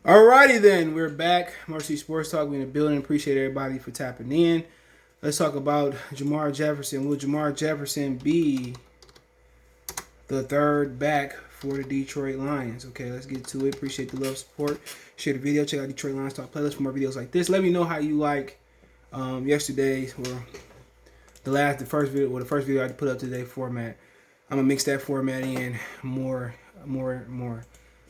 Alrighty then, we're back. Mercy Sports Talk. We're in the building. Appreciate everybody for tapping in. Let's talk about Jermar Jefferson. Will Jermar Jefferson be the third back for the Detroit Lions? Okay, let's get to it. Appreciate the love, support. Share the video. Check out Detroit Lions Talk playlist for more videos like this. Let me know how you like yesterday's or the first video I put up today format. I'm gonna mix that format in more.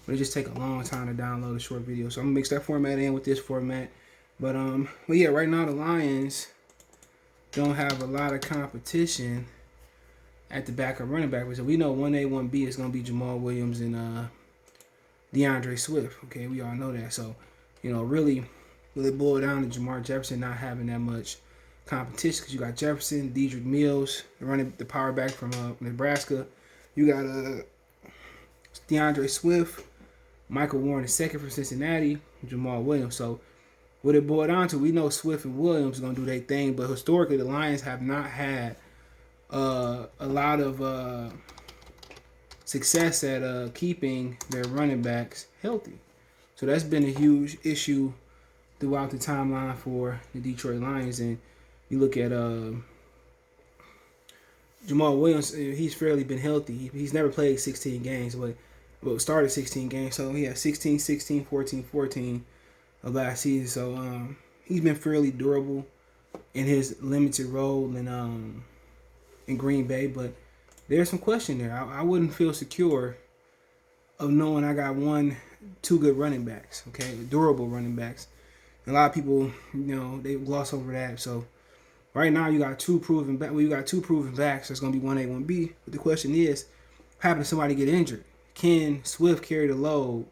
But it just take a long time to download a short video. So I'm gonna mix that format in with this format. But yeah, right now the Lions don't have a lot of competition at the back of running back. So we know 1A, 1B is gonna be Jamaal Williams and DeAndre Swift. Okay, we all know that. So, really it boil down to Jermar Jefferson not having that much competition because you got Jefferson, Dedrick Mills, the power back from Nebraska. You got DeAndre Swift, Michael Warren II from Cincinnati, Jamaal Williams. So what it boiled down to, we know Swift and Williams are going to do their thing, but historically the Lions have not had a lot of success at keeping their running backs healthy. So that's been a huge issue throughout the timeline for the Detroit Lions. And you look at Jamaal Williams, he's fairly been healthy. He's never played 16 games, but started 16 games. So he had 16, 16, 14, 14 of last season. So he's been fairly durable in his limited role in Green Bay. But there's some question there. I wouldn't feel secure of knowing I got two good running backs, okay, durable running backs. And a lot of people, they gloss over that. So right now you got two proven backs. That's gonna be 1A, 1B. But the question is, how happens if somebody get injured? Can Swift carry the load?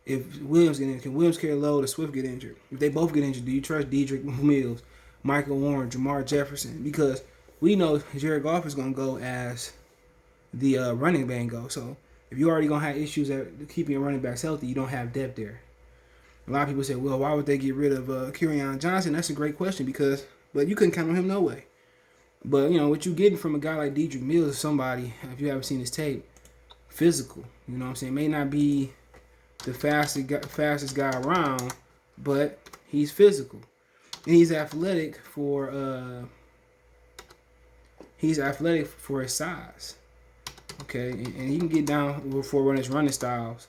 If Williams get injured, can Williams carry the load? Or Swift get injured? If they both get injured, do you trust Dedrick Mills, Michael Warren, Jermar Jefferson? Because we know Jared Goff is gonna go as the running back go. So if you already gonna have issues at keeping your running backs healthy, you don't have depth there. A lot of people say, well, why would they get rid of Kerryon Johnson? That's a great question but you couldn't count on him no way. But what you getting from a guy like Dedrick Mills is somebody, if you haven't seen his tape, physical. You know what I'm saying? May not be the fastest guy around, but he's physical. And he's athletic for his size. Okay, and he can get down for his running styles.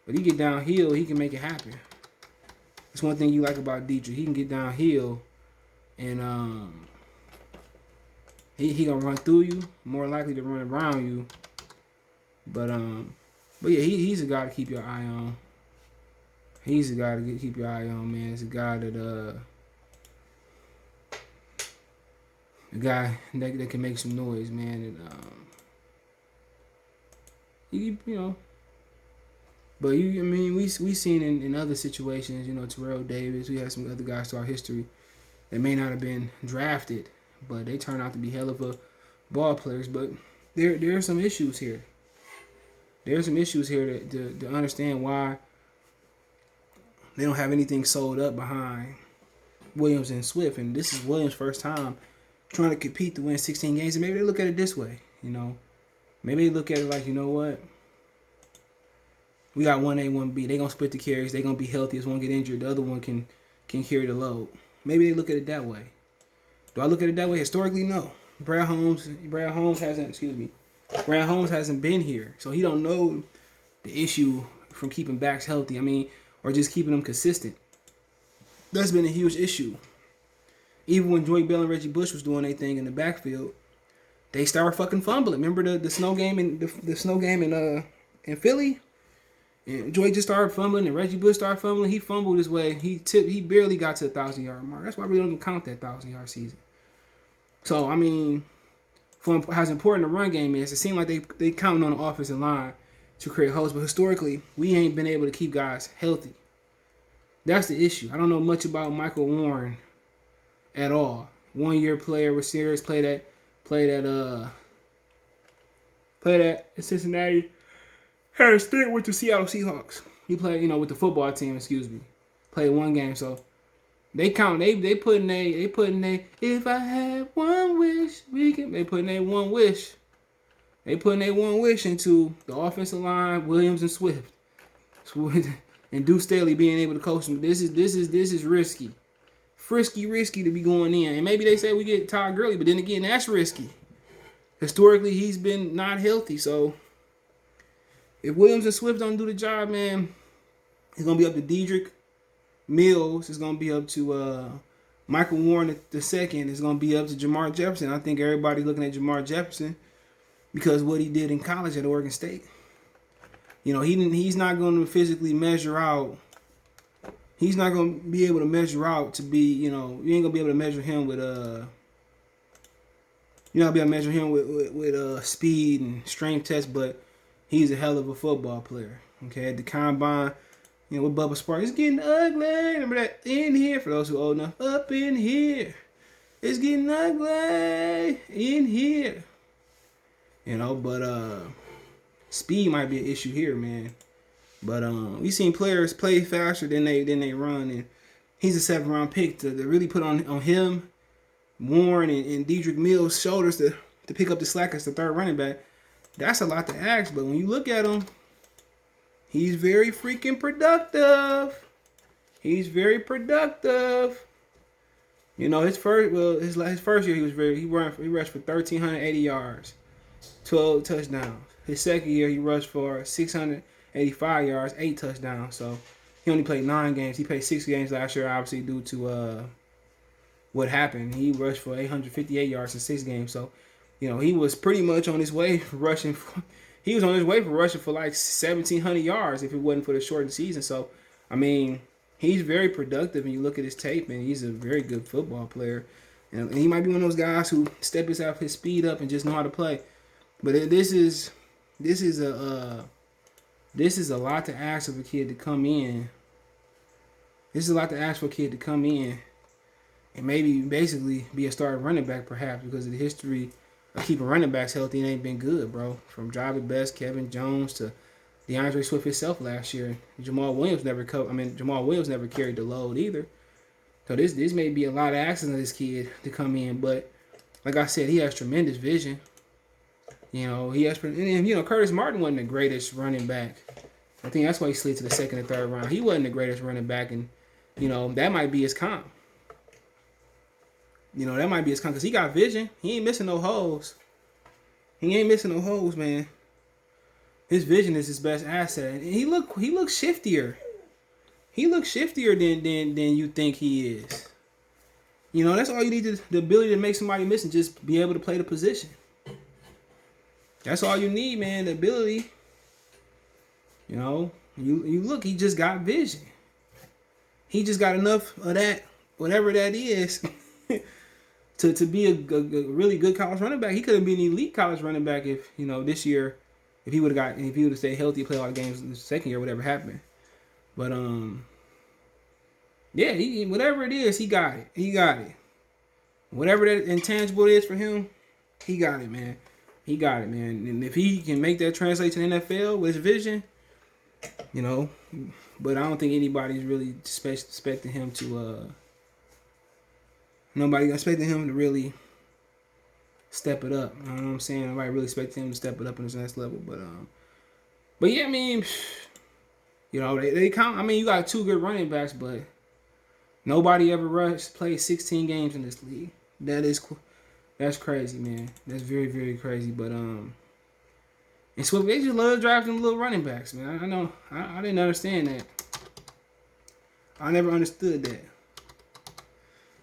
But he get downhill, he can make it happen. That's one thing you like about Dedrick. He can get downhill and he gonna run through you, more likely to run around you. But yeah, he's a guy to keep your eye on. He's a guy to keep your eye on, man. It's a guy that can make some noise, man. And but we seen in other situations, Terrell Davis. We had some other guys through our history that may not have been drafted, but they turn out to be hell of a ball players. But there are some issues here. There's some issues here to understand why they don't have anything sold up behind Williams and Swift. And this is Williams' first time trying to compete to win 16 games. And maybe they look at it this way, Maybe they look at it like, you know what? We got 1A, 1B. They're going to split the carries. They're going to be healthy. If one get injured, the other one can carry the load. Maybe they look at it that way. Do I look at it that way? Historically, no. Brad Holmes hasn't been here, so he don't know the issue from keeping backs healthy. Or just keeping them consistent. That's been a huge issue. Even when Joey Bell and Reggie Bush was doing their thing in the backfield, they started fucking fumbling. Remember the snow game in Philly? And Joey just started fumbling, and Reggie Bush started fumbling. He fumbled his way. He barely got to the 1,000-yard mark. That's why we don't even count that 1,000-yard season. So for how important the run game is, it seems like they counting on the offensive line to create holes. But historically, we ain't been able to keep guys healthy. That's the issue. I don't know much about Michael Warren at all. 1-year player with serious, played at Cincinnati. Had a stint with the Seattle Seahawks. He played, with the football team. Played one game. So they count. They put in a. If I had one wish, we can. They put in a one wish. They put in a one wish into the offensive line, Williams and Swift. and Duke Staley being able to coach him. This is risky. Risky to be going in. And maybe they say we get Todd Gurley, but then again, that's risky. Historically, he's been not healthy. So if Williams and Swift don't do the job, man, it's going to be up to Dedrick Mills. It's going to be up to Michael Warren the second. It's going to be up to Jermar Jefferson. I think everybody's looking at Jermar Jefferson because what he did in college at Oregon State. You know, he's not going to physically measure out. He's not going to be able to measure out to be, you know, you ain't going to be able to measure him with, you're not going to be able to measure him with speed and strength tests, but he's a hell of a football player. Okay, at the combine, you know, with Bubba Sparks, it's getting ugly. Remember that? In here, for those who are old enough, up in here. It's getting ugly in here. You know, but speed might be an issue here, man. But we seen players play faster than they run, and he's a 7th round pick to really put on him, Warren and Dedrick Mills' shoulders to pick up the slack as the 3rd running back. That's a lot to ask, but when you look at him, he's very freaking productive. He's very productive. You know, his first year he rushed for 1,380 yards, 12 touchdowns. His second year he rushed for 685 yards, 8 touchdowns. So he only played 9 games. He played 6 games last year, obviously due to what happened. He rushed for 858 yards in 6 games. So, you know, he was pretty much on his way rushing. He was on his way for rushing for like 1,700 yards if it wasn't for the shortened season. So, I mean, he's very productive. And you look at his tape, and he's a very good football player. And he might be one of those guys who step his speed up and just know how to play. But this is a lot to ask of a kid to come in. This is a lot to ask for a kid to come in and maybe basically be a starting running back, perhaps, because of the history of keeping running backs healthy. It ain't been good, bro. From Java Best, Kevin Jones to DeAndre Swift himself last year. Jamaal Williams never carried the load either. So this may be a lot of actions of this kid to come in, but like I said, he has tremendous vision. You know, Curtis Martin wasn't the greatest running back. I think that's why he slid to the 2nd and 3rd round. He wasn't the greatest running back, and, you know, that might be his comp. You know, that might be his comp because he got vision. He ain't missing no holes. He ain't missing no holes, man. His vision is his best asset. And he looks shiftier. He looks shiftier than you think he is. You know, that's all you need, the ability to make somebody miss and just be able to play the position. That's all you need, man, the ability. You know, you look, he just got vision. He just got enough of that, whatever that is, to be a really good college running back. He could have been an elite college running back if, you know, this year, if he would have stayed healthy, play a lot of games in the second year, whatever happened. But yeah, whatever it is, he got it. He got it. Whatever that intangible is for him, he got it, man. He got it, man. And if he can make that translate to the NFL with his vision, you know, but I don't think anybody's really expecting him to, nobody's expecting him to really step it up. You know what I'm saying? Nobody really expecting him to step it up in his next level. But yeah, I mean, you know, they count. I mean, you got 2 good running backs, but nobody ever played 16 games in this league. That's crazy, man. That's very, very crazy. But and Swift, they just love drafting little running backs, man. I know. I didn't understand that. I never understood that.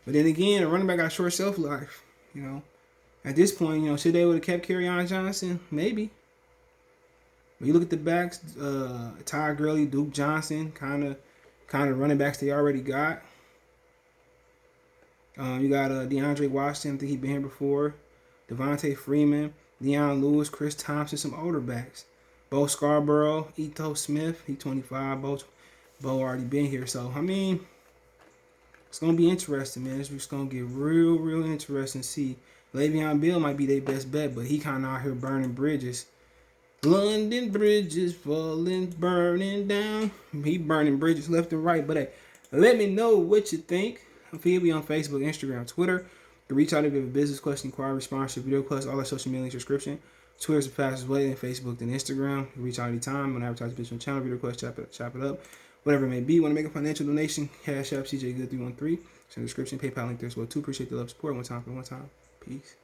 But then again, a running back got a short shelf life. You know, at this point, you know, should they would have kept Kerryon Johnson? Maybe. But you look at the backs, Todd Gurley, Duke Johnson, kind of running backs they already got. You got DeAndre Washington, I think he's been here before. Devontae Freeman, Deion Lewis, Chris Thompson, some older backs. Bo Scarborough, Ito Smith, he's 25. Bo already been here. So, I mean, it's going to be interesting, man. It's just going to get real, real interesting to see. Le'Veon Bell might be their best bet, but he kind of out here burning bridges. London bridges falling, burning down. He burning bridges left and right. But hey, let me know what you think. Feel me on Facebook, Instagram, Twitter. You can reach out if you have a business question, inquiry, sponsorship, video plus all our social media subscription. Twitter's the fastest way than Facebook than Instagram. You can reach out anytime. When I advertise a business channel, video request, chop it up. whatever it may be. Want to make a financial donation? Cash App CJ Good 313. It's in the description. PayPal link there as well too. Appreciate the love, support. One time. Peace.